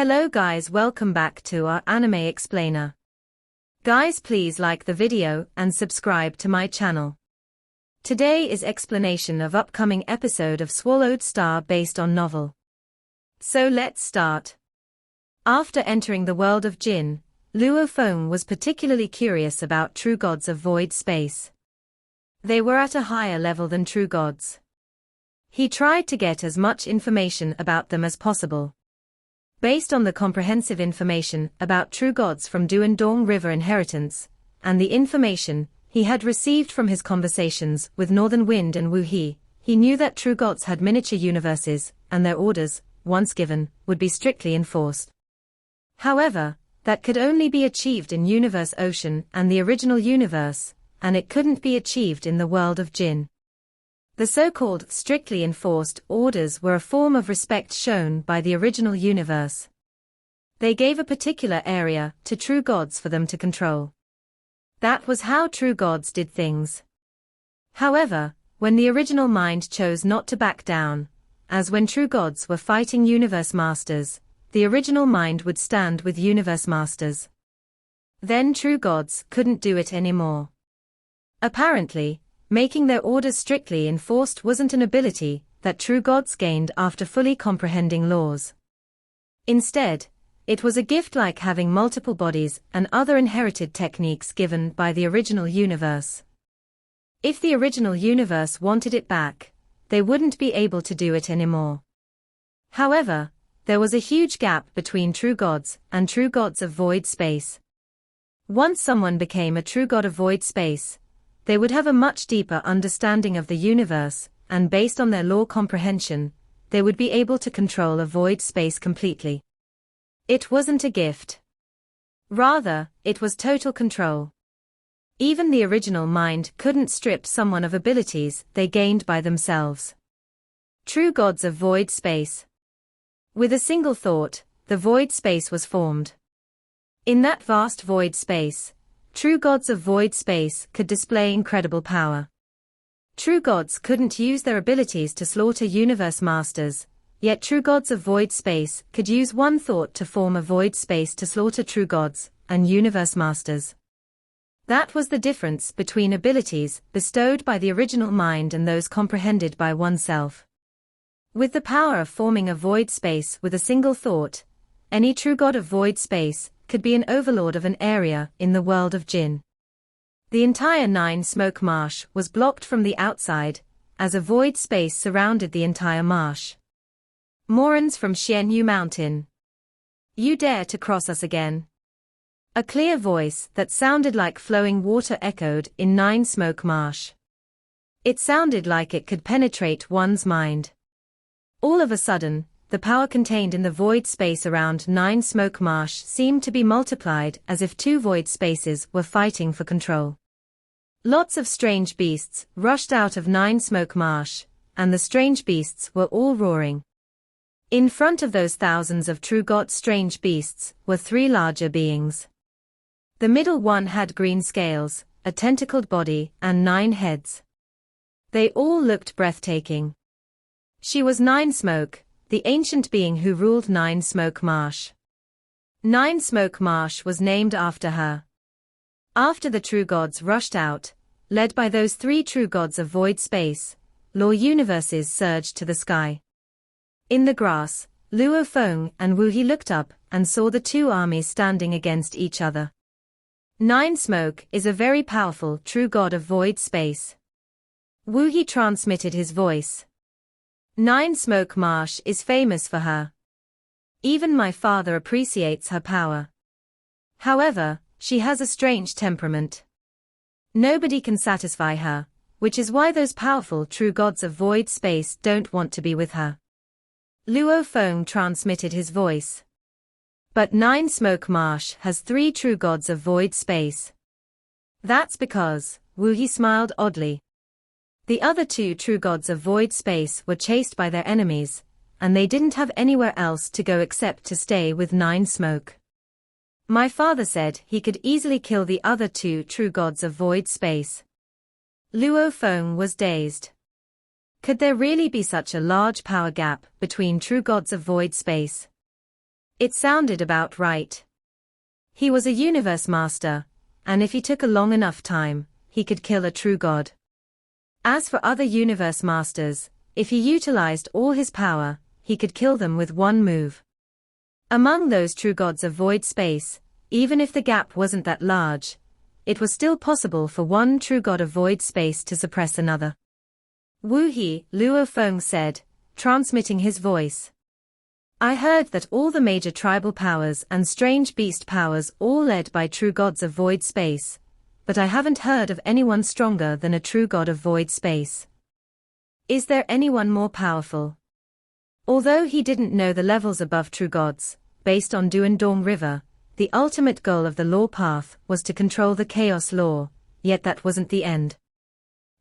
Hello guys, welcome back to our anime explainer. Guys, please like the video and subscribe to my channel. Today is explanation of upcoming episode of Swallowed Star based on novel. So let's start. After entering the world of Jin, Luo Feng was particularly curious about true gods of void space. They were at a higher level than true gods. He tried to get as much information about them as possible. Based on the comprehensive information about true gods from Duandong River Inheritance, and the information he had received from his conversations with Northern Wind and Wu He, he knew that true gods had miniature universes, and their orders, once given, would be strictly enforced. However, that could only be achieved in Universe Ocean and the original universe, and it couldn't be achieved in the world of Jin. The so-called strictly enforced orders were a form of respect shown by the original universe. They gave a particular area to true gods for them to control. That was how true gods did things. However, when the original mind chose not to back down, as when true gods were fighting universe masters, the original mind would stand with universe masters. Then true gods couldn't do it anymore. Apparently, making their orders strictly enforced wasn't an ability that true gods gained after fully comprehending laws. Instead, it was a gift like having multiple bodies and other inherited techniques given by the original universe. If the original universe wanted it back, they wouldn't be able to do it anymore. However, there was a huge gap between true gods and true gods of void space. Once someone became a true god of void space, they would have a much deeper understanding of the universe, and based on their law comprehension, they would be able to control a void space completely. It wasn't a gift. Rather, it was total control. Even the original mind couldn't strip someone of abilities they gained by themselves. True gods of void space. With a single thought, the void space was formed. In that vast void space, true gods of void space could display incredible power. True gods couldn't use their abilities to slaughter universe masters, yet true gods of void space could use one thought to form a void space to slaughter true gods and universe masters. That was the difference between abilities bestowed by the original mind and those comprehended by oneself. With the power of forming a void space with a single thought, any true god of void space could be an overlord of an area in the world of Jin. The entire Nine Smoke Marsh was blocked from the outside, as a void space surrounded the entire marsh. Morans from Xianyu Mountain. You dare to cross us again? A clear voice that sounded like flowing water echoed in Nine Smoke Marsh. It sounded like it could penetrate one's mind. All of a sudden, the power contained in the void space around Nine Smoke Marsh seemed to be multiplied as if two void spaces were fighting for control. Lots of strange beasts rushed out of Nine Smoke Marsh, and the strange beasts were all roaring. In front of those thousands of true god strange beasts were three larger beings. The middle one had green scales, a tentacled body, and 9 heads. They all looked breathtaking. She was Nine Smoke, the ancient being who ruled Nine Smoke Marsh. Nine Smoke Marsh was named after her. After the true gods rushed out, led by those three true gods of void space, law universes surged to the sky. In the grass, Luo Feng and Wu He looked up and saw the two armies standing against each other. Nine Smoke is a very powerful true god of void space. Wu He transmitted his voice. Nine Smoke Marsh is famous for her. Even my father appreciates her power. However, she has a strange temperament. Nobody can satisfy her, which is why those powerful true gods of void space don't want to be with her. Luo Feng transmitted his voice. But Nine Smoke Marsh has 3 true gods of void space. That's because, Wu He smiled oddly. The other 2 true gods of void space were chased by their enemies, and they didn't have anywhere else to go except to stay with Nine Smoke. My father said he could easily kill the other 2 true gods of void space. Luo Feng was dazed. Could there really be such a large power gap between true gods of void space? It sounded about right. He was a universe master, and if he took a long enough time, he could kill a true god. As for other universe masters, if he utilized all his power, he could kill them with one move. Among those true gods of void space, even if the gap wasn't that large, it was still possible for one true god of void space to suppress another. Wu He, Luo Feng said, transmitting his voice. I heard that all the major tribal powers and strange beast powers all led by true gods of void space, but I haven't heard of anyone stronger than a true god of void space. Is there anyone more powerful? Although he didn't know the levels above true gods, based on Duandong River, the ultimate goal of the law path was to control the chaos law, yet that wasn't the end.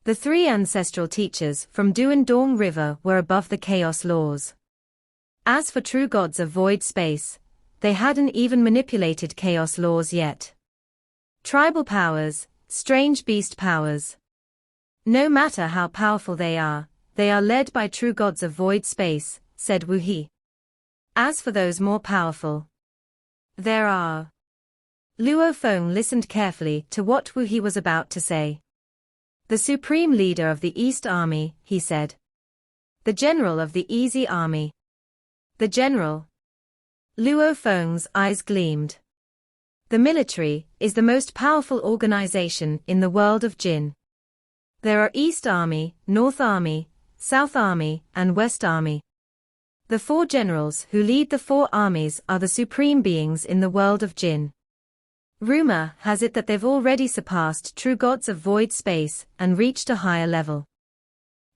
The three ancestral teachers from Duandong River were above the chaos laws. As for true gods of void space, they hadn't even manipulated chaos laws yet. Tribal powers, strange beast powers. No matter how powerful they are led by true gods of void space, said Wu He. As for those more powerful, there are. Luo Feng listened carefully to what Wu He was about to say. The supreme leader of the East Army, he said. The general of the Easy Army. The general. Luo Feng's eyes gleamed. The military is the most powerful organization in the world of Jin. There are East Army, North Army, South Army, and West Army. The four generals who lead the four armies are the supreme beings in the world of Jin. Rumor has it that they've already surpassed true gods of void space and reached a higher level.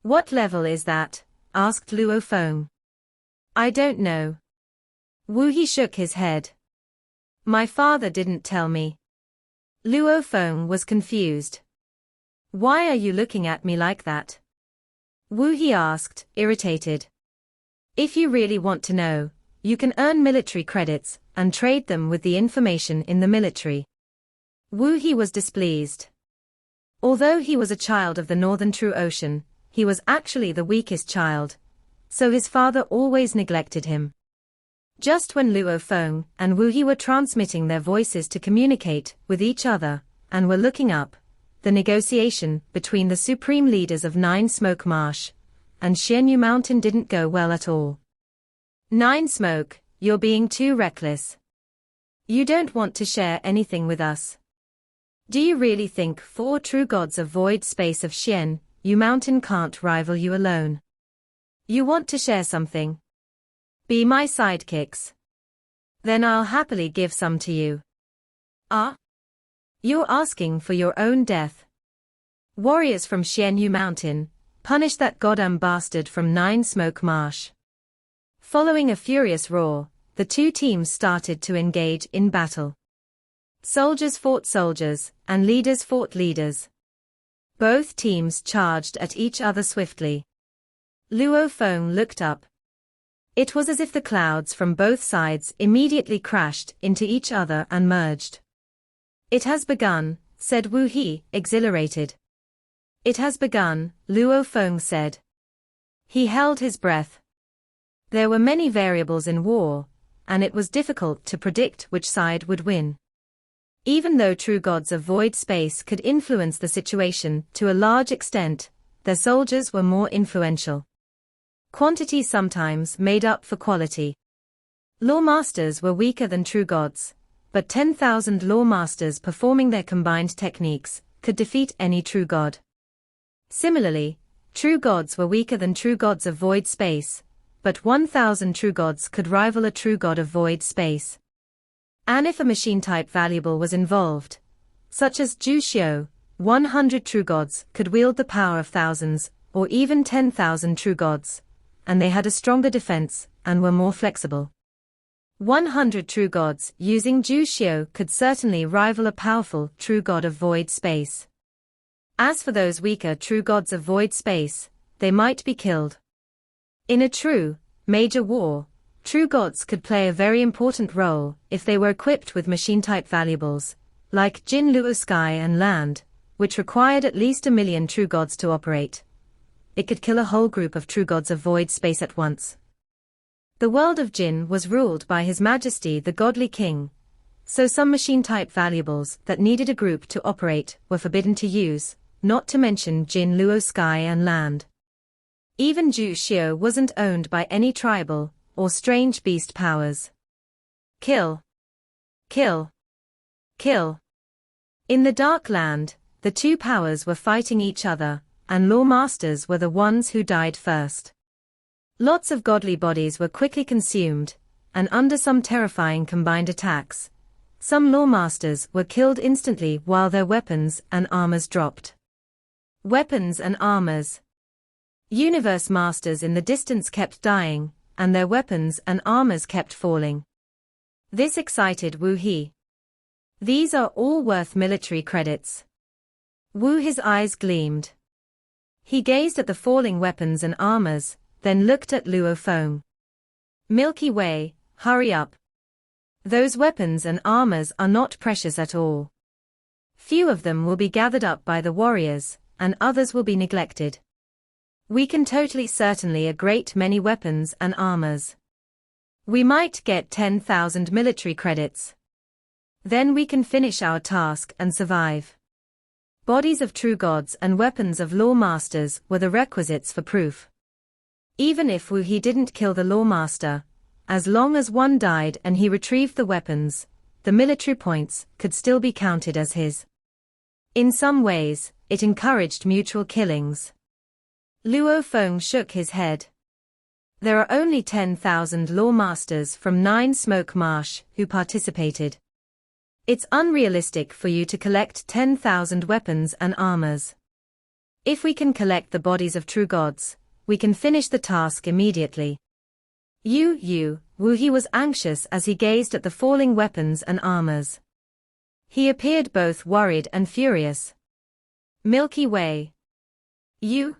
What level is that? Asked Luo Feng. I don't know. Wu He shook his head. My father didn't tell me. Luo Feng was confused. Why are you looking at me like that? Wu He asked, irritated. If you really want to know, you can earn military credits and trade them with the information in the military. Wu He was displeased. Although he was a child of the Northern True Ocean, he was actually the weakest child, so his father always neglected him. Just when Luo Feng and Wu He were transmitting their voices to communicate with each other, and were looking up, the negotiation between the supreme leaders of Nine Smoke Marsh and Xianyu Mountain didn't go well at all. Nine Smoke, you're being too reckless. You don't want to share anything with us. Do you really think four true gods of void space of Xianyu Mountain can't rival you alone? You want to share something? Be my sidekicks. Then I'll happily give some to you. Ah? You're asking for your own death. Warriors from Xianyu Mountain, punish that goddamn bastard from Nine Smoke Marsh. Following a furious roar, the two teams started to engage in battle. Soldiers fought soldiers, and leaders fought leaders. Both teams charged at each other swiftly. Luo Feng looked up. It was as if the clouds from both sides immediately crashed into each other and merged. It has begun, said Wu He, exhilarated. It has begun, Luo Feng said. He held his breath. There were many variables in war, and it was difficult to predict which side would win. Even though true gods of void space could influence the situation to a large extent, their soldiers were more influential. Quantity sometimes made up for quality. Lawmasters were weaker than true gods, but 10,000 lawmasters performing their combined techniques could defeat any true god. Similarly, true gods were weaker than true gods of void space, but 1,000 true gods could rival a true god of void space. And if a machine-type valuable was involved, such as Ju Xiu, 100 true gods could wield the power of thousands, or even 10,000 true gods, and they had a stronger defense and were more flexible. 100 true gods using Ju Xiu could certainly rival a powerful true god of void space. As for those weaker true gods of void space, they might be killed. In a true, major war, true gods could play a very important role if they were equipped with machine-type valuables, like Jin Luo Sky and Land, which required at least 1 million true gods to operate. It could kill a whole group of true gods of void space at once. The world of Jinn was ruled by His Majesty the Godly King, so some machine-type valuables that needed a group to operate were forbidden to use, not to mention Jinn Luo sky and land. Even Ju Xiao wasn't owned by any tribal or strange beast powers. Kill. Kill. Kill. In the Dark Land, the two powers were fighting each other, and Law Masters were the ones who died first. Lots of godly bodies were quickly consumed, and under some terrifying combined attacks, some Law Masters were killed instantly while their weapons and armors dropped. Weapons and armors. Universe Masters in the distance kept dying, and their weapons and armors kept falling. This excited Wu He. These are all worth military credits. Wu He's eyes gleamed. He gazed at the falling weapons and armors, then looked at Luo Feng. Milky Way, hurry up. Those weapons and armors are not precious at all. Few of them will be gathered up by the warriors, and others will be neglected. We can totally certainly a great many weapons and armors. We might get 10,000 military credits. Then we can finish our task and survive. Bodies of true gods and weapons of Law Masters were the requisites for proof. Even if Wu He didn't kill the Law Master, as long as one died and he retrieved the weapons, the military points could still be counted as his. In some ways, it encouraged mutual killings. Luo Feng shook his head. There are only 10,000 Law Masters from 9 Smoke Marsh who participated. It's unrealistic for you to collect 10,000 weapons and armors. If we can collect the bodies of true gods, we can finish the task immediately. Wu He was anxious as he gazed at the falling weapons and armors. He appeared both worried and furious. Milky Way. You?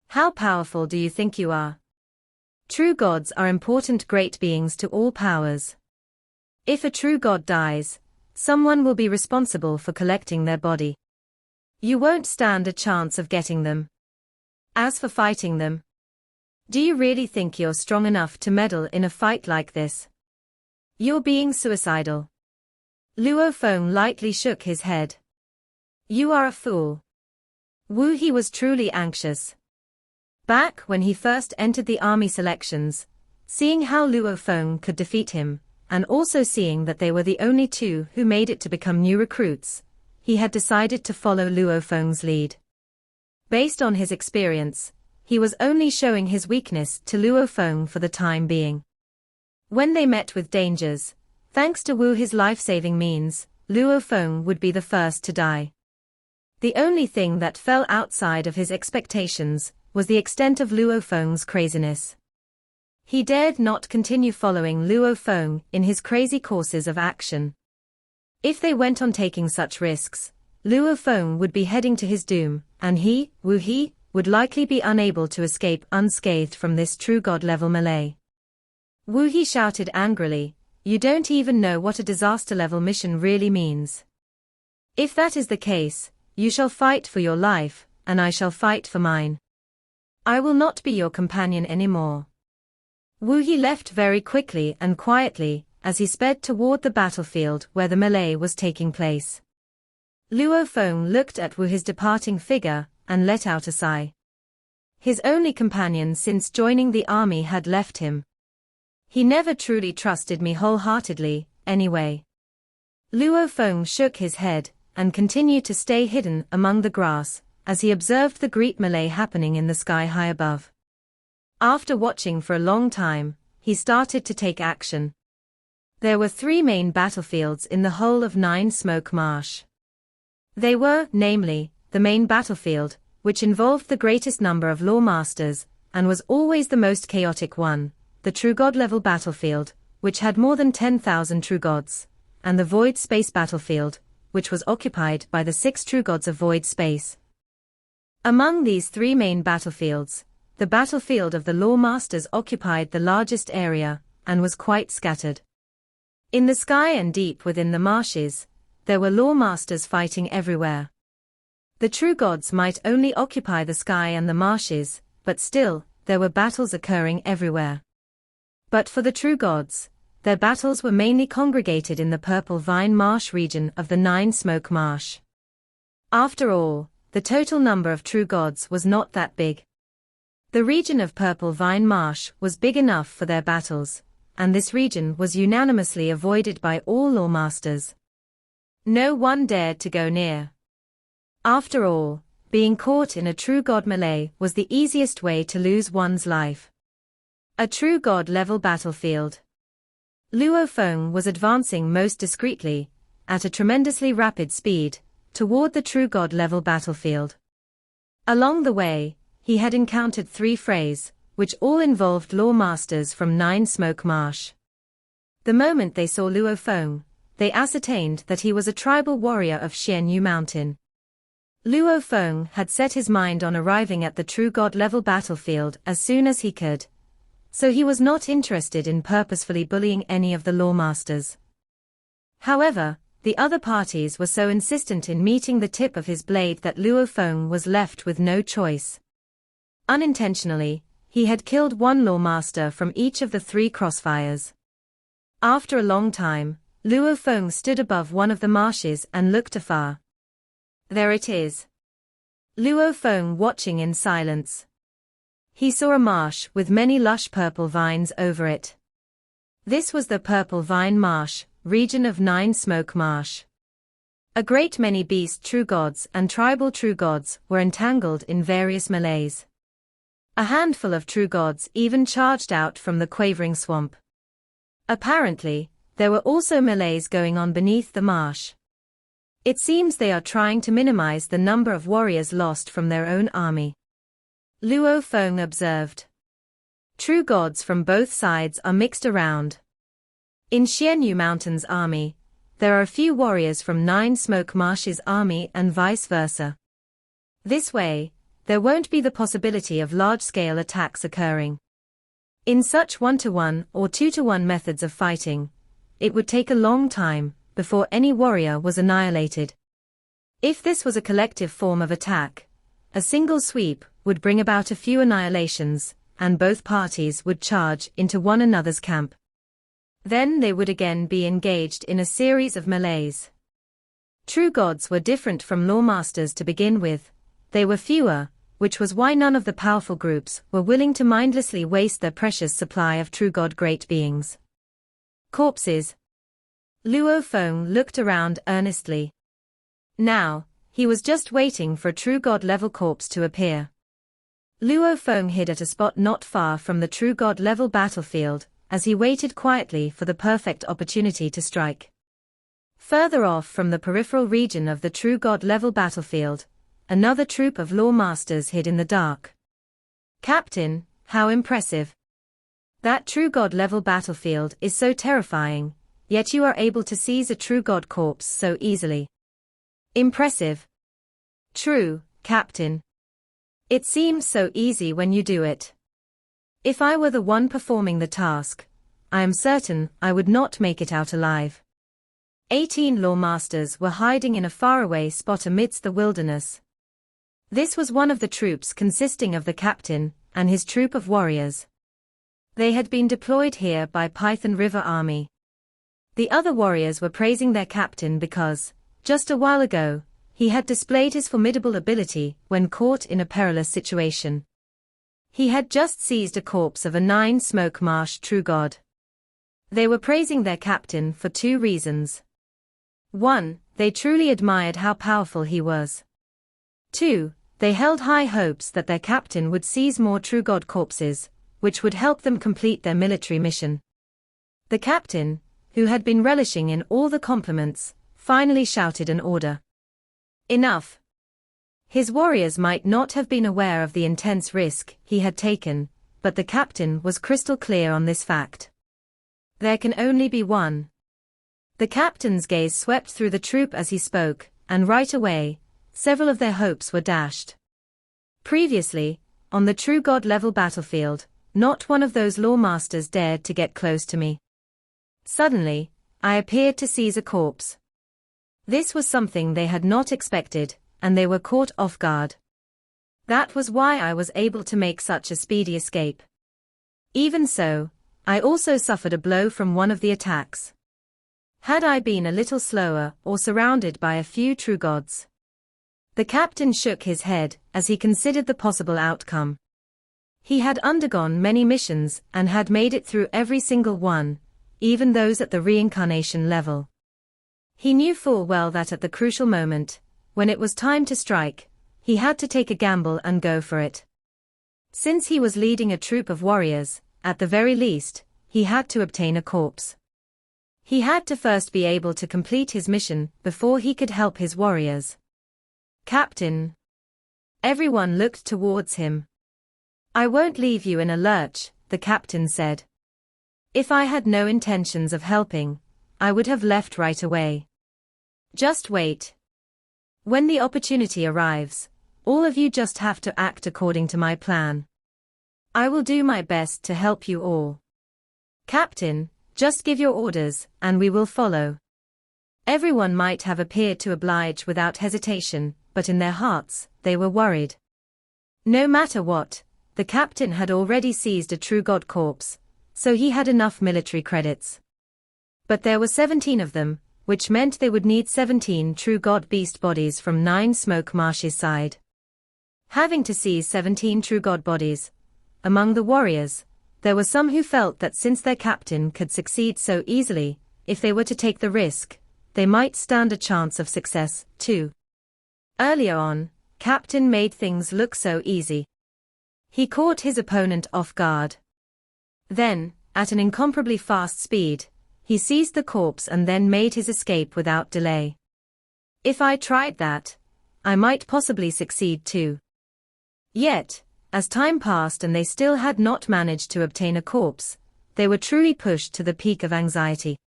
How powerful do you think you are? True gods are important great beings to all powers. If a true god dies, someone will be responsible for collecting their body. You won't stand a chance of getting them. As for fighting them, do you really think you're strong enough to meddle in a fight like this? You're being suicidal. Luo Feng lightly shook his head. You are a fool. Wu He was truly anxious. Back when he first entered the army selections, seeing how Luo Feng could defeat him, and also seeing that they were the only two who made it to become new recruits, he had decided to follow Luo Feng's lead. Based on his experience, he was only showing his weakness to Luo Feng for the time being. When they met with dangers, thanks to Wu He's life-saving means, Luo Feng would be the first to die. The only thing that fell outside of his expectations was the extent of Luo Feng's craziness. He dared not continue following Luo Feng in his crazy courses of action. If they went on taking such risks, Luo Feng would be heading to his doom, and he, Wu He, would likely be unable to escape unscathed from this true god-level melee. Wu He shouted angrily, "You don't even know what a disaster-level mission really means. If that is the case, you shall fight for your life, and I shall fight for mine. I will not be your companion anymore." Wu He left very quickly and quietly, as he sped toward the battlefield where the melee was taking place. Luo Feng looked at Wu He's departing figure, and let out a sigh. His only companion since joining the army had left him. He never truly trusted me wholeheartedly, anyway. Luo Feng shook his head, and continued to stay hidden among the grass, as he observed the great melee happening in the sky high above. After watching for a long time, he started to take action. There were 3 main battlefields in the whole of 9 Smoke Marsh. They were, namely, the main battlefield, which involved the greatest number of Law Masters, and was always the most chaotic one, the True God level battlefield, which had more than 10,000 True Gods, and the Void Space battlefield, which was occupied by the 6 True Gods of Void Space. Among these 3 main battlefields, the battlefield of the Law Masters occupied the largest area, and was quite scattered. In the sky and deep within the marshes, there were Law Masters fighting everywhere. The True Gods might only occupy the sky and the marshes, but still, there were battles occurring everywhere. But for the true gods, their battles were mainly congregated in the Purple Vine Marsh region of the Nine Smoke Marsh. After all, the total number of true gods was not that big. The region of Purple Vine Marsh was big enough for their battles, and this region was unanimously avoided by all lawmasters. No one dared to go near. After all, being caught in a true god melee was the easiest way to lose one's life. A true god-level battlefield. Luo Feng was advancing most discreetly, at a tremendously rapid speed, toward the true god-level battlefield. Along the way, he had encountered 3 frays, which all involved lawmasters from Nine Smoke Marsh. The moment they saw Luo Feng, they ascertained that he was a tribal warrior of Xianyu Mountain. Luo Feng had set his mind on arriving at the true god-level battlefield as soon as he could, so he was not interested in purposefully bullying any of the lawmasters. However, the other parties were so insistent in meeting the tip of his blade that Luo Feng was left with no choice. Unintentionally, he had killed 1 lawmaster from each of the 3 crossfires. After a long time, Luo Feng stood above one of the marshes and looked afar. There it is. Luo Feng watching in silence. He saw a marsh with many lush purple vines over it. This was the Purple Vine Marsh, region of Nine Smoke Marsh. A great many beast true gods and tribal true gods were entangled in various melees. A handful of true gods even charged out from the quavering swamp. Apparently, there were also melees going on beneath the marsh. It seems they are trying to minimize the number of warriors lost from their own army. Luo Feng observed. True gods from both sides are mixed around. In Xianyu Mountain's army, there are a few warriors from Nine Smoke Marsh's army and vice versa. This way, there won't be the possibility of large-scale attacks occurring. In such 1-to-1 or 2-to-1 methods of fighting, it would take a long time before any warrior was annihilated. If this was a collective form of attack, a single sweep would bring about a few annihilations, and both parties would charge into one another's camp. Then they would again be engaged in a series of melees. True gods were different from lawmasters to begin with. They were fewer, which was why none of the powerful groups were willing to mindlessly waste their precious supply of true god great beings. Corpses. Luo Feng looked around earnestly. Now, he was just waiting for a true god-level corpse to appear. Luo Feng hid at a spot not far from the true god-level battlefield, as he waited quietly for the perfect opportunity to strike. Further off from the peripheral region of the true god-level battlefield, another troop of lawmasters hid in the dark. Captain, how impressive. That true god-level battlefield is so terrifying, yet you are able to seize a true god corpse so easily. Impressive. True, Captain. It seems so easy when you do it. If I were the one performing the task, I am certain I would not make it out alive. 18 lawmasters were hiding in a faraway spot amidst the wilderness. This was one of the troops consisting of the captain and his troop of warriors. They had been deployed here by Python River Army. The other warriors were praising their captain because, just a while ago, he had displayed his formidable ability when caught in a perilous situation. He had just seized a corpse of a Nine Smoke Marsh true god. They were praising their captain for 2 reasons. 1, they truly admired how powerful he was. 2, they held high hopes that their captain would seize more true god corpses, which would help them complete their military mission. The captain, who had been relishing in all the compliments, finally shouted an order. Enough. His warriors might not have been aware of the intense risk he had taken, but the captain was crystal clear on this fact. There can only be one. The captain's gaze swept through the troop as he spoke, and right away, several of their hopes were dashed. Previously, on the true god-level battlefield, not one of those lawmasters dared to get close to me. Suddenly, I appeared to seize a corpse. This was something they had not expected, and they were caught off guard. That was why I was able to make such a speedy escape. Even so, I also suffered a blow from one of the attacks. Had I been a little slower or surrounded by a few true gods? The captain shook his head as he considered the possible outcome. He had undergone many missions and had made it through every single one, even those at the reincarnation level. He knew full well that at the crucial moment, when it was time to strike, he had to take a gamble and go for it. Since he was leading a troop of warriors, at the very least, he had to obtain a corpse. He had to first be able to complete his mission before he could help his warriors. Captain. Everyone looked towards him. I won't leave you in a lurch, the captain said. If I had no intentions of helping, I would have left right away. Just wait. When the opportunity arrives, all of you just have to act according to my plan. I will do my best to help you all. Captain, just give your orders, and we will follow. Everyone might have appeared to oblige without hesitation, but in their hearts, they were worried. No matter what, the captain had already seized a true god corpse, so he had enough military credits. But there were 17 of them, which meant they would need 17 true god beast bodies from 9 smoke marshes side. Having to seize 17 true god bodies, among the warriors, there were some who felt that since their captain could succeed so easily, if they were to take the risk, they might stand a chance of success, too. Earlier on, Captain made things look so easy. He caught his opponent off guard. Then, at an incomparably fast speed, he seized the corpse and then made his escape without delay. If I tried that, I might possibly succeed too. Yet, as time passed and they still had not managed to obtain a corpse, they were truly pushed to the peak of anxiety.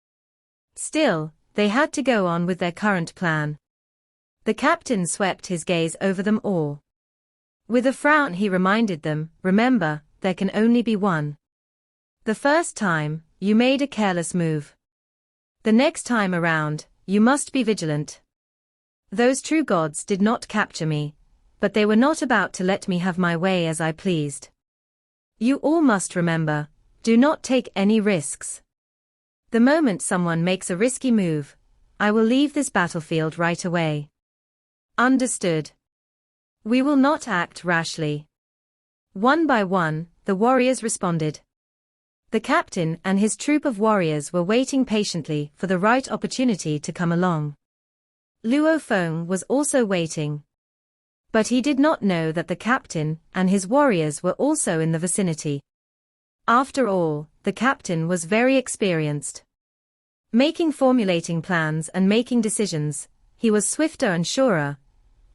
Still, they had to go on with their current plan. The captain swept his gaze over them all. With a frown he reminded them, remember, there can only be one. The first time, you made a careless move. The next time around, you must be vigilant. Those true gods did not capture me, but they were not about to let me have my way as I pleased. You all must remember, do not take any risks. The moment someone makes a risky move, I will leave this battlefield right away. Understood. We will not act rashly. One by one, the warriors responded. The captain and his troop of warriors were waiting patiently for the right opportunity to come along. Luo Feng was also waiting. But he did not know that the captain and his warriors were also in the vicinity. After all, the captain was very experienced. Formulating plans and making decisions, he was swifter and surer,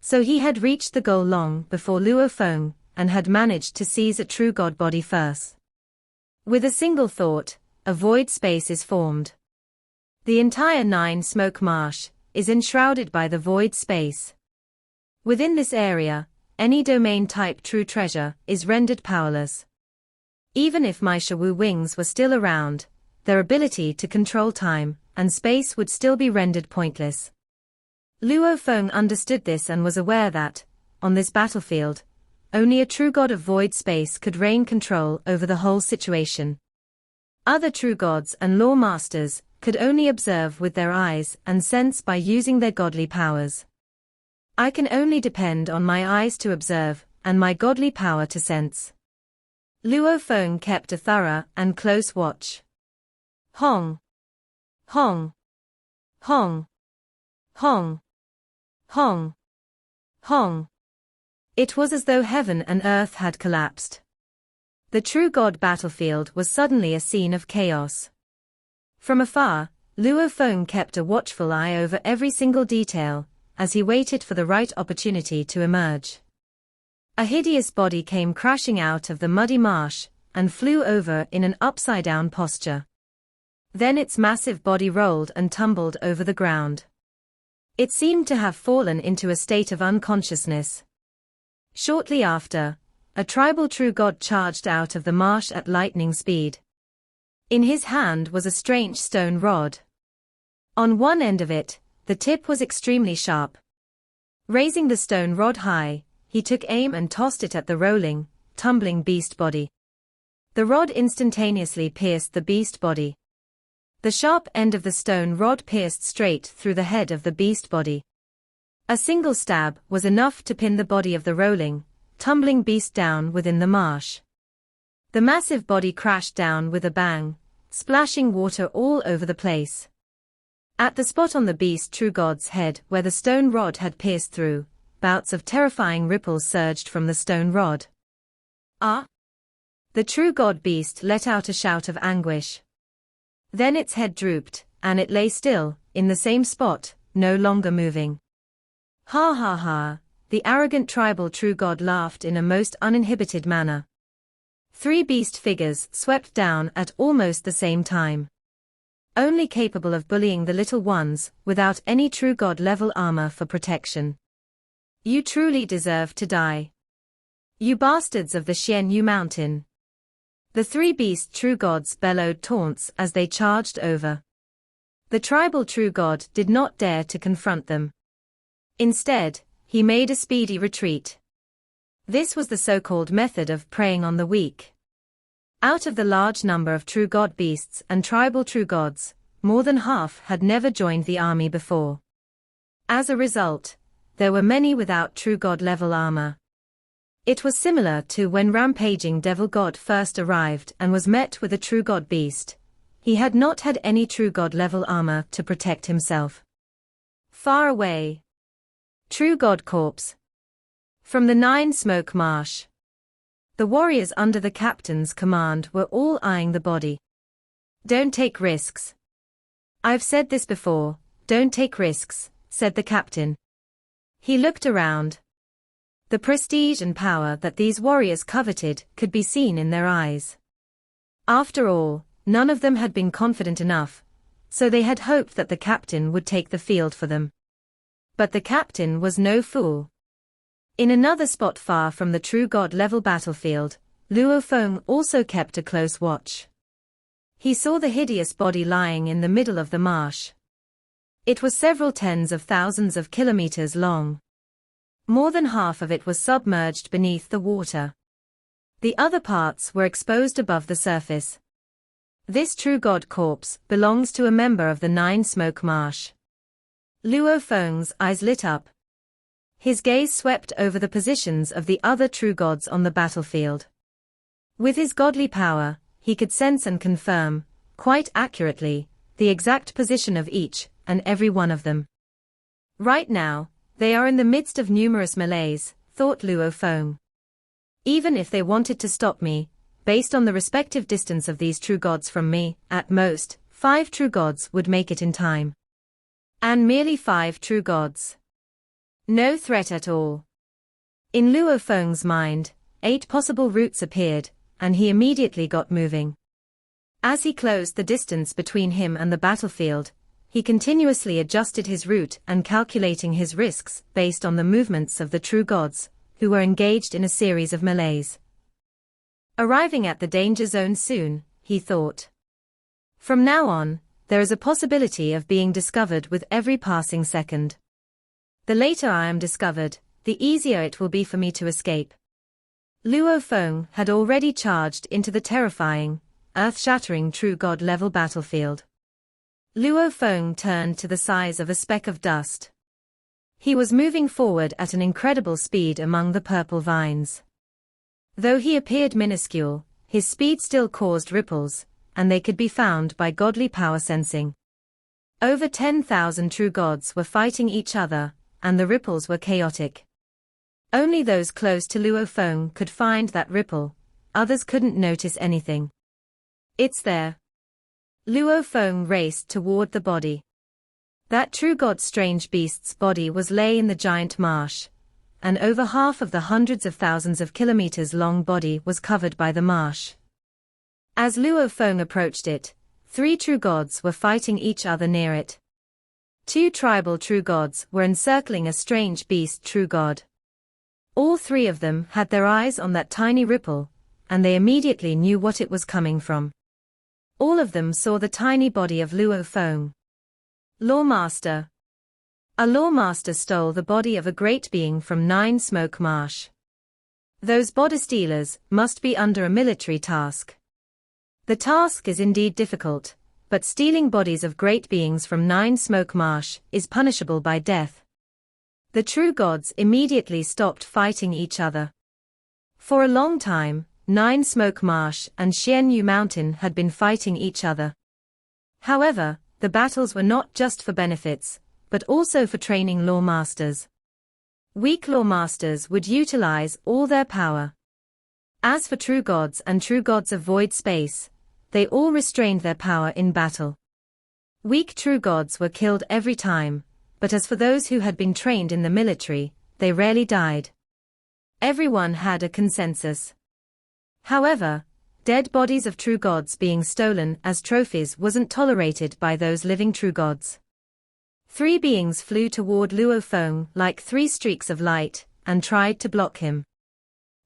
so he had reached the goal long before Luo Feng and had managed to seize a true god body first. With a single thought, a void space is formed. The entire 9 smoke marsh is enshrouded by the void space. Within this area, any domain-type true treasure is rendered powerless. Even if my Shawu wings were still around, their ability to control time and space would still be rendered pointless. Luo Feng understood this and was aware that, on this battlefield, only a true god of void space could reign control over the whole situation. Other true gods and law masters could only observe with their eyes and sense by using their godly powers. I can only depend on my eyes to observe, and my godly power to sense. Luo Feng kept a thorough and close watch. Hong. Hong. Hong. Hong. Hong. Hong. It was as though heaven and earth had collapsed. The true god battlefield was suddenly a scene of chaos. From afar, Luo Feng kept a watchful eye over every single detail, as he waited for the right opportunity to emerge. A hideous body came crashing out of the muddy marsh, and flew over in an upside-down posture. Then its massive body rolled and tumbled over the ground. It seemed to have fallen into a state of unconsciousness. Shortly after, a tribal true god charged out of the marsh at lightning speed. In his hand was a strange stone rod. On one end of it, the tip was extremely sharp. Raising the stone rod high, he took aim and tossed it at the rolling, tumbling beast body. The rod instantaneously pierced the beast body. The sharp end of the stone rod pierced straight through the head of the beast body. A single stab was enough to pin the body of the rolling, tumbling beast down within the marsh. The massive body crashed down with a bang, splashing water all over the place. At the spot on the beast true god's head where the stone rod had pierced through, bouts of terrifying ripples surged from the stone rod. Ah! The true god beast let out a shout of anguish. Then its head drooped, and it lay still, in the same spot, no longer moving. Ha ha ha, the arrogant tribal true god laughed in a most uninhibited manner. 3 beast figures swept down at almost the same time. Only capable of bullying the little ones, without any true god-level armor for protection. You truly deserve to die. You bastards of the Xianyu mountain. The 3 beast true gods bellowed taunts as they charged over. The tribal true god did not dare to confront them. Instead, he made a speedy retreat. This was the so-called method of preying on the weak. Out of the large number of true god beasts and tribal true gods, more than half had never joined the army before. As a result, there were many without true god-level armor. It was similar to when rampaging devil god first arrived and was met with a true god beast. He had not had any true god-level armor to protect himself. Far away. True god corpse. From the 9 Smoke Marsh. The warriors under the captain's command were all eyeing the body. Don't take risks. I've said this before, don't take risks, said the captain. He looked around. The prestige and power that these warriors coveted could be seen in their eyes. After all, none of them had been confident enough, so they had hoped that the captain would take the field for them. But the captain was no fool. In another spot far from the true god-level battlefield, Luo Feng also kept a close watch. He saw the hideous body lying in the middle of the marsh. It was several tens of thousands of kilometers long. More than half of it was submerged beneath the water. The other parts were exposed above the surface. This true god corpse belongs to a member of the 9 Smoke Marsh. Luo Feng's eyes lit up. His gaze swept over the positions of the other true gods on the battlefield. With his godly power, he could sense and confirm, quite accurately, the exact position of each and every one of them. Right now, they are in the midst of numerous melees, thought Luo Feng. Even if they wanted to stop me, based on the respective distance of these true gods from me, at most, 5 true gods would make it in time. And merely 5 true gods. No threat at all. In Luo Feng's mind, 8 possible routes appeared, and he immediately got moving. As he closed the distance between him and the battlefield, he continuously adjusted his route and calculating his risks based on the movements of the true gods, who were engaged in a series of melees. Arriving at the danger zone soon, he thought. From now on, there is a possibility of being discovered with every passing second. The later I am discovered, the easier it will be for me to escape. Luo Feng had already charged into the terrifying, earth-shattering true god-level battlefield. Luo Feng turned to the size of a speck of dust. He was moving forward at an incredible speed among the purple vines. Though he appeared minuscule, his speed still caused ripples, and they could be found by godly power sensing. Over 10,000 true gods were fighting each other, and the ripples were chaotic. Only those close to Luo Feng could find that ripple, others couldn't notice anything. It's there. Luo Feng raced toward the body. That true god's strange beast's body was lay in the giant marsh, and over half of the hundreds of thousands of kilometers long body was covered by the marsh. As Luo Feng approached it, 3 true gods were fighting each other near it. 2 tribal true gods were encircling a strange beast true god. All 3 of them had their eyes on that tiny ripple, and they immediately knew what it was coming from. All of them saw the tiny body of Luo Feng. Lawmaster. A lawmaster stole the body of a great being from 9 Smoke Marsh. Those body stealers must be under a military task. The task is indeed difficult, but stealing bodies of great beings from Nine Smoke Marsh is punishable by death. The true gods immediately stopped fighting each other. For a long time, Nine Smoke Marsh and Xianyu Mountain had been fighting each other. However, the battles were not just for benefits, but also for training law masters. Weak law masters would utilize all their power. As for true gods and true gods of void space, they all restrained their power in battle. Weak true gods were killed every time, but as for those who had been trained in the military, they rarely died. Everyone had a consensus. However, dead bodies of true gods being stolen as trophies wasn't tolerated by those living true gods. 3 beings flew toward Luo Feng like 3 streaks of light, and tried to block him.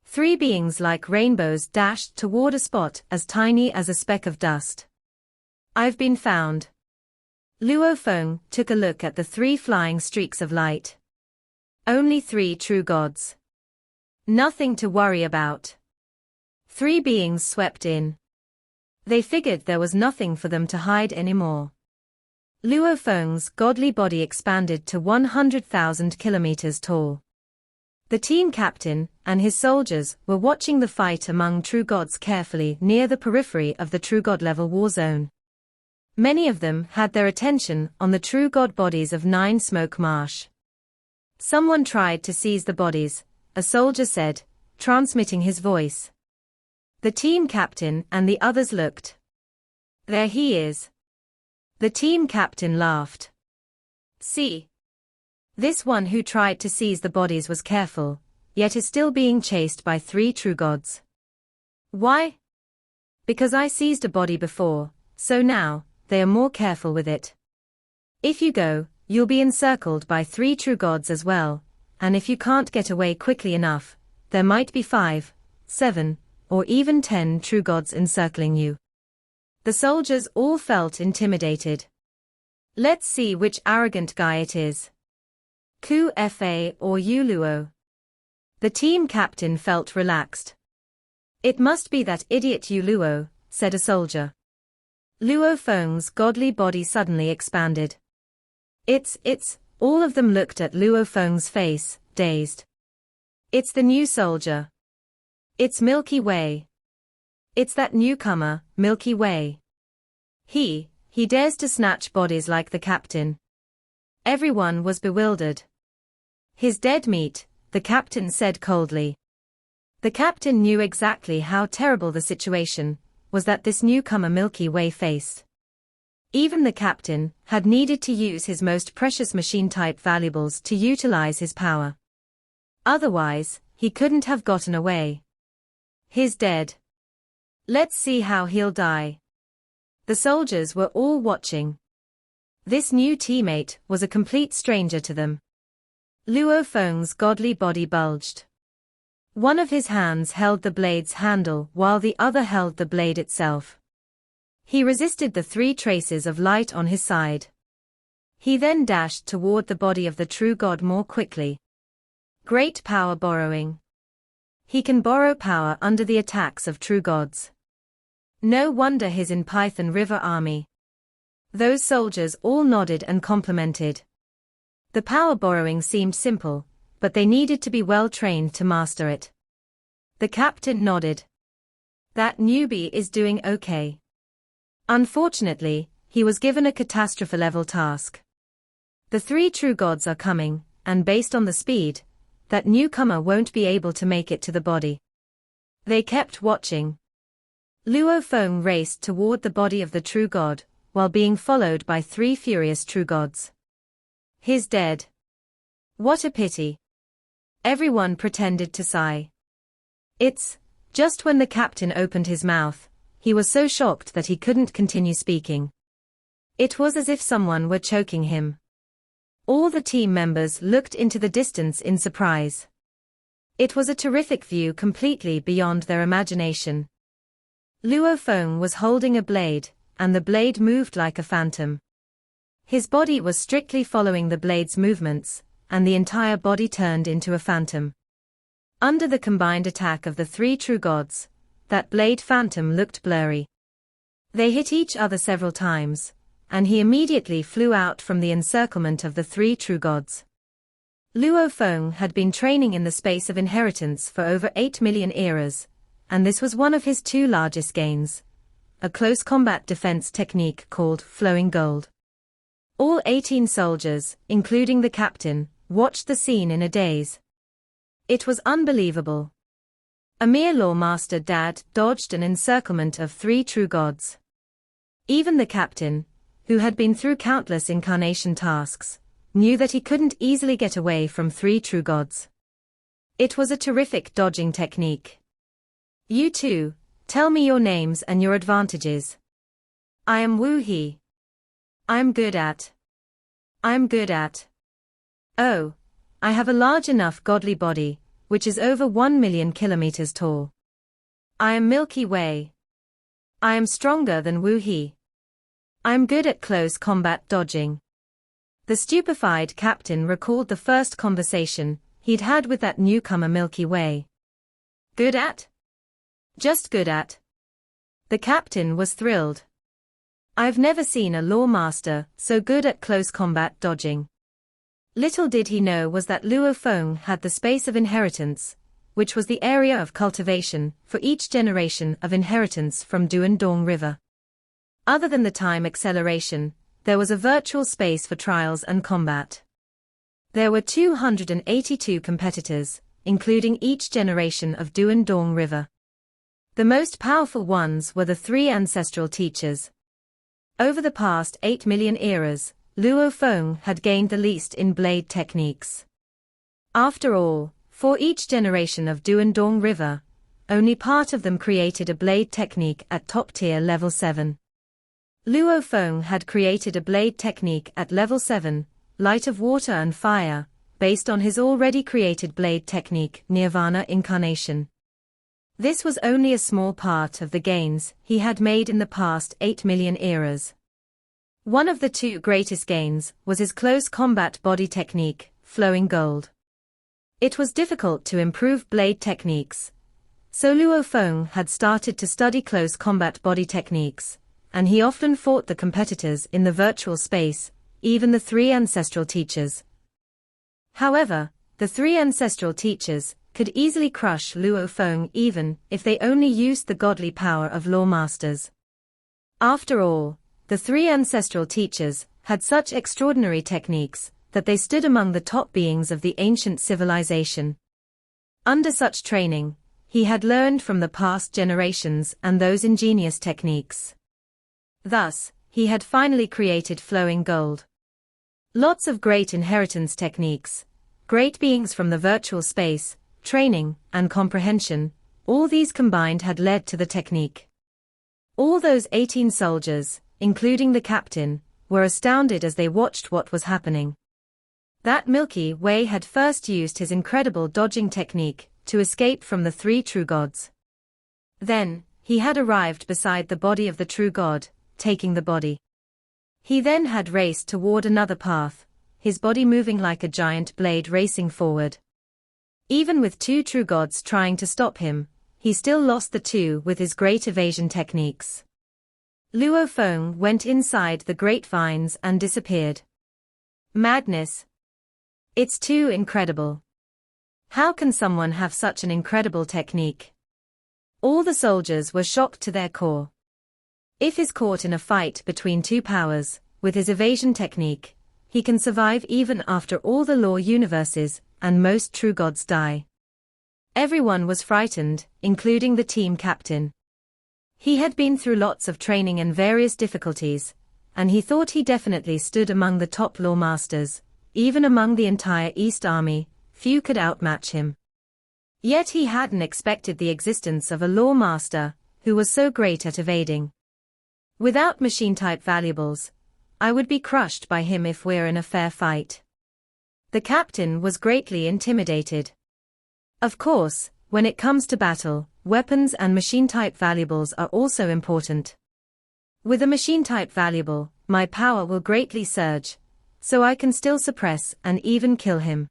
3 beings like rainbows dashed toward a spot as tiny as a speck of dust. I've been found. Luo Feng took a look at the 3 flying streaks of light. Only 3 true gods. Nothing to worry about. 3 beings swept in. They figured there was nothing for them to hide anymore. Luo Feng's godly body expanded to 100,000 kilometers tall. The team captain and his soldiers were watching the fight among true gods carefully near the periphery of the true god level war zone. Many of them had their attention on the true god bodies of Nine Smoke Marsh. Someone tried to seize the bodies, a soldier said, transmitting his voice. The team captain and the others looked. There he is. The team captain laughed. See? This one who tried to seize the bodies was careful, yet is still being chased by 3 true gods. Why? Because I seized a body before, so now, they are more careful with it. If you go, you'll be encircled by 3 true gods as well, and if you can't get away quickly enough, there might be 5, 7, or even 10 true gods encircling you. The soldiers all felt intimidated. Let's see which arrogant guy it is. Ku Fa or Yu Luo. The team captain felt relaxed. It must be that idiot Yu Luo, said a soldier. Luo Feng's godly body suddenly expanded. It's, all of them looked at Luo Feng's face, dazed. It's the new soldier. It's Milky Way. It's that newcomer, Milky Way. He dares to snatch bodies like the captain. Everyone was bewildered. His dead meat, the captain said coldly. The captain knew exactly how terrible the situation was that this newcomer Milky Way faced. Even the captain had needed to use his most precious machine-type valuables to utilize his power. Otherwise, he couldn't have gotten away. He's dead. Let's see how he'll die. The soldiers were all watching. This new teammate was a complete stranger to them. Luo Feng's godly body bulged. One of his hands held the blade's handle while the other held the blade itself. He resisted the 3 traces of light on his side. He then dashed toward the body of the true god more quickly. Great power borrowing. He can borrow power under the attacks of true gods. No wonder he's in Python River Army. Those soldiers all nodded and complimented. The power borrowing seemed simple, but they needed to be well trained to master it. The captain nodded. That newbie is doing okay. Unfortunately, he was given a catastrophe-level task. The 3 true gods are coming, and based on the speed, that newcomer won't be able to make it to the body. They kept watching. Luo Feng raced toward the body of the true god, while being followed by 3 furious true gods. He's dead. What a pity. Everyone pretended to sigh. It's just when the captain opened his mouth, he was so shocked that he couldn't continue speaking. It was as if someone were choking him. All the team members looked into the distance in surprise. It was a terrific view completely beyond their imagination. Luo Feng was holding a blade, and the blade moved like a phantom. His body was strictly following the blade's movements, and the entire body turned into a phantom. Under the combined attack of the 3 true gods, that blade phantom looked blurry. They hit each other several times, and he immediately flew out from the encirclement of the three true gods. Luo Feng had been training in the space of inheritance for over 8 million eras, and this was one of his two largest gains, a close combat defense technique called flowing gold. All 18 soldiers, including the captain, watched the scene in a daze. It was unbelievable. A mere law master dodged an encirclement of three true gods. Even the captain, who had been through countless incarnation tasks, knew that he couldn't easily get away from three true gods. It was a terrific dodging technique. You two, tell me your names and your advantages. I am Wu He. I'm good at. Oh, I have a large enough godly body, which is over 1 million kilometers tall. I am Milky Way. I am stronger than Wu He. I'm good at close combat dodging. The stupefied captain recalled the first conversation he'd had with that newcomer Milky Way. Good at? Just good at. The captain was thrilled. I've never seen a law master so good at close combat dodging. Little did he know was that Luo Feng had the space of inheritance, which was the area of cultivation for each generation of inheritance from Duandong River. Other than the time acceleration, there was a virtual space for trials and combat. There were 282 competitors, including each generation of Duandong River. The most powerful ones were the three ancestral teachers. Over the past 8 million eras, Luo Feng had gained the least in blade techniques. After all, for each generation of Duandong River, only part of them created a blade technique at top-tier level 7. Luo Feng had created a blade technique at level 7, Light of Water and Fire, based on his already created blade technique, Nirvana Incarnation. This was only a small part of the gains he had made in the past 8 million eras. One of the two greatest gains was his close combat body technique, Flowing Gold. It was difficult to improve blade techniques, so Luo Feng had started to study close combat body techniques, and he often fought the competitors in the virtual space, even the three ancestral teachers. However, the three ancestral teachers could easily crush Luo Feng even if they only used the godly power of law masters. After all, the three ancestral teachers had such extraordinary techniques that they stood among the top beings of the ancient civilization. Under such training, he had learned from the past generations and those ingenious techniques. Thus, he had finally created Flowing Gold. Lots of great inheritance techniques, great beings from the virtual space, training, and comprehension, all these combined had led to the technique. All those 18 soldiers, including the captain, were astounded as they watched what was happening. That Milky Way had first used his incredible dodging technique to escape from the three true gods. Then, he had arrived beside the body of the true god, taking the body. He then had raced toward another path, his body moving like a giant blade racing forward. Even with two true gods trying to stop him, he still lost the two with his great evasion techniques. Luo Feng went inside the grapevines and disappeared. Madness. It's too incredible. How can someone have such an incredible technique? All the soldiers were shocked to their core. If he's caught in a fight between two powers, with his evasion technique, he can survive even after all the law universes and most true gods die. Everyone was frightened, including the team captain. He had been through lots of training and various difficulties, and he thought he definitely stood among the top law masters. Even among the entire East Army, few could outmatch him. Yet he hadn't expected the existence of a law master who was so great at evading. Without machine-type valuables, I would be crushed by him if we're in a fair fight. The captain was greatly intimidated. Of course, when it comes to battle, weapons and machine-type valuables are also important. With a machine-type valuable, my power will greatly surge, so I can still suppress and even kill him.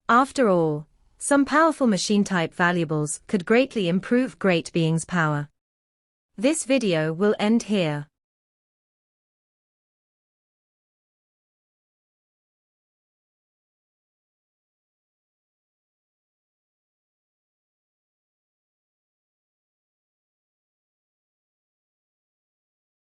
After all, some powerful machine-type valuables could greatly improve great beings' power. This video will end here.